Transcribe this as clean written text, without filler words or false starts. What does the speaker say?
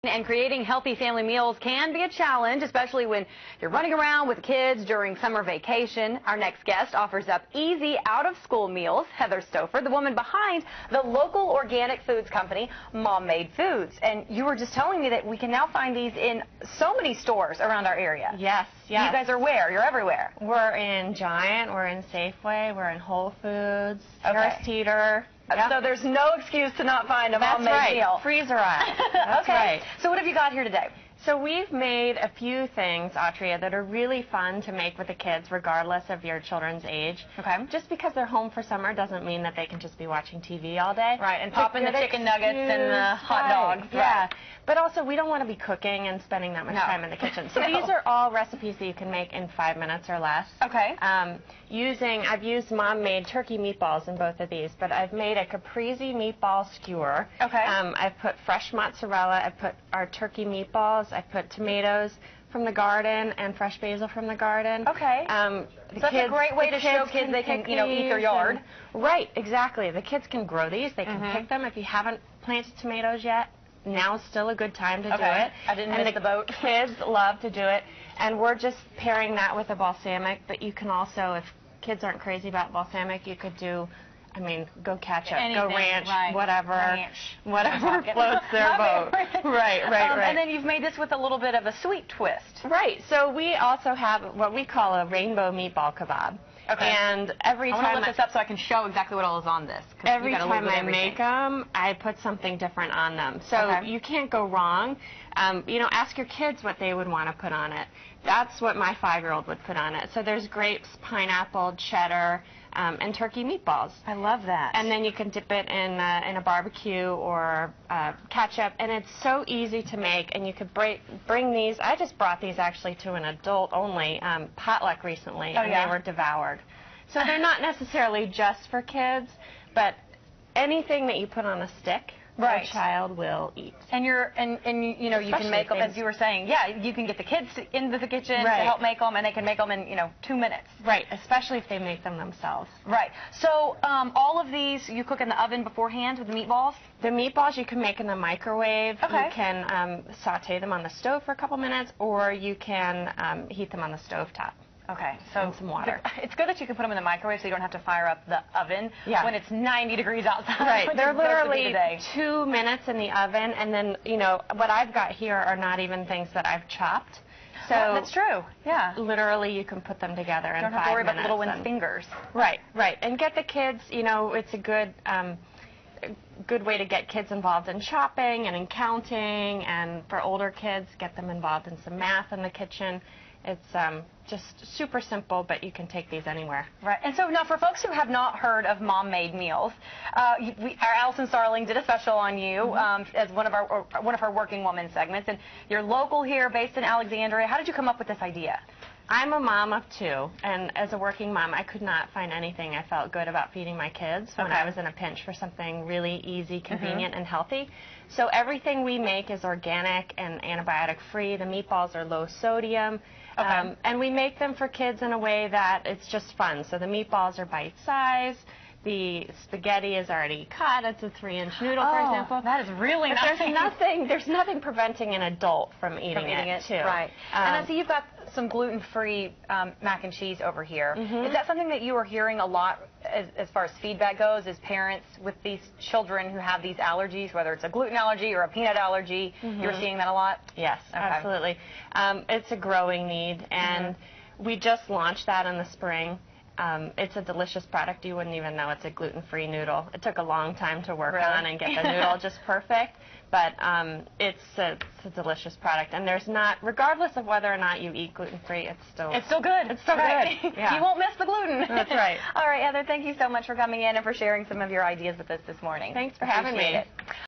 And creating healthy family meals can be a challenge, especially when you're running around with kids during summer vacation. Our next guest offers up easy out-of-school meals. Heather Stouffer, the woman behind the local organic foods company, Mom Made Foods. And you were just telling me that we can now find these in so many stores around our area. Yes, yes. You guys are where? You're everywhere. We're in Giant, we're in Safeway, we're in Whole Foods, Harris Teeter. Yep. So there's no excuse to not find a Mom Made meal. Freezer aisle. That's okay. Right. So what have you got here today? So we've made a few things, Autria, that are really fun to make with the kids regardless of your children's age. Okay. Just because they're home for summer doesn't mean that they can just be watching TV all day. Right, and popping the chicken nuggets and the hot dogs. Yeah. Right. But also, we don't want to be cooking and spending that much time in the kitchen. So these are all recipes that you can make in 5 minutes or less. Okay. I've used Mom-made turkey meatballs in both of these, but I've made a caprese meatball skewer. Okay. I've put fresh mozzarella, I've put our turkey meatballs, I've put tomatoes from the garden and fresh basil from the garden. Okay. So that's a great way to show kids they can, eat their yard. Right, exactly. The kids can grow these. They can pick them. If you haven't planted tomatoes yet, now's still a good time to do it. I didn't miss the boat. Kids love to do it. And we're just pairing that with a balsamic, but you can also, if kids aren't crazy about balsamic, you could do, go ketchup, go ranch, whatever floats their boat. Right. And then you've made this with a little bit of a sweet twist. Right. So we also have what we call a rainbow meatball kebab. Okay. And every time I want to look this up so I can show exactly what all is on this. Every time I make them, I put something different on them. So you can't go wrong. Ask your kids what they would want to put on it. That's what my 5-year-old would put on it. So there's grapes, pineapple, cheddar, and turkey meatballs. I love that. And then you can dip it in a barbecue or ketchup, and it's so easy to make. And you could bring these. I just brought these actually to an adult-only potluck recently, and they were devoured. So they're not necessarily just for kids, but anything that you put on a stick, a child will eat. And you can make them, as you were saying. Yeah, you can get the kids into the kitchen to help make them, and they can make them in 2 minutes. Right, especially if they make them themselves. Right. So all of these you cook in the oven beforehand with the meatballs? The meatballs you can make in the microwave. Okay. You can saute them on the stove for a couple minutes, or you can heat them on the stovetop. Okay, so some water. It's good that you can put them in the microwave so you don't have to fire up the oven when it's 90 degrees outside. Right, they're literally 2 minutes in the oven, and then, what I've got here are not even things that I've chopped. So that's true, yeah. Literally, you can put them together in 5 minutes. Don't have to worry about the little one's fingers. Right, and get the kids, it's a good way to get kids involved in shopping and in counting, and for older kids, get them involved in some math in the kitchen. It's just super simple, but you can take these anywhere. Right. And so now, for folks who have not heard of Mom-Made Meals, our Allison Starling did a special on you as one of our Working Woman segments, and you're local here, based in Alexandria. How did you come up with this idea? I'm a mom of 2, and as a working mom, I could not find anything I felt good about feeding my kids when I was in a pinch for something really easy, convenient, and healthy. So everything we make is organic and antibiotic-free. The meatballs are low sodium, and we make them for kids in a way that it's just fun. So the meatballs are bite-sized. The spaghetti is already cut. It's a 3-inch noodle, for example. That is really nice. There's nothing preventing an adult from eating it, too. Right. And I see you've got some gluten-free mac and cheese over here. Is that something that you are hearing a lot as far as feedback goes, as parents with these children who have these allergies, whether it's a gluten allergy or a peanut allergy? You're seeing that a lot? Yes, absolutely. It's a growing need, and we just launched that in the spring. It's a delicious product. You wouldn't even know it's a gluten-free noodle. It took a long time to work on and get the noodle just perfect, but it's a delicious product. And there's not, regardless of whether or not you eat gluten-free, it's still good. It's still good. Yeah. You won't miss the gluten. That's right. All right, Heather, thank you so much for coming in and for sharing some of your ideas with us this morning. Thanks for having me. Appreciate it.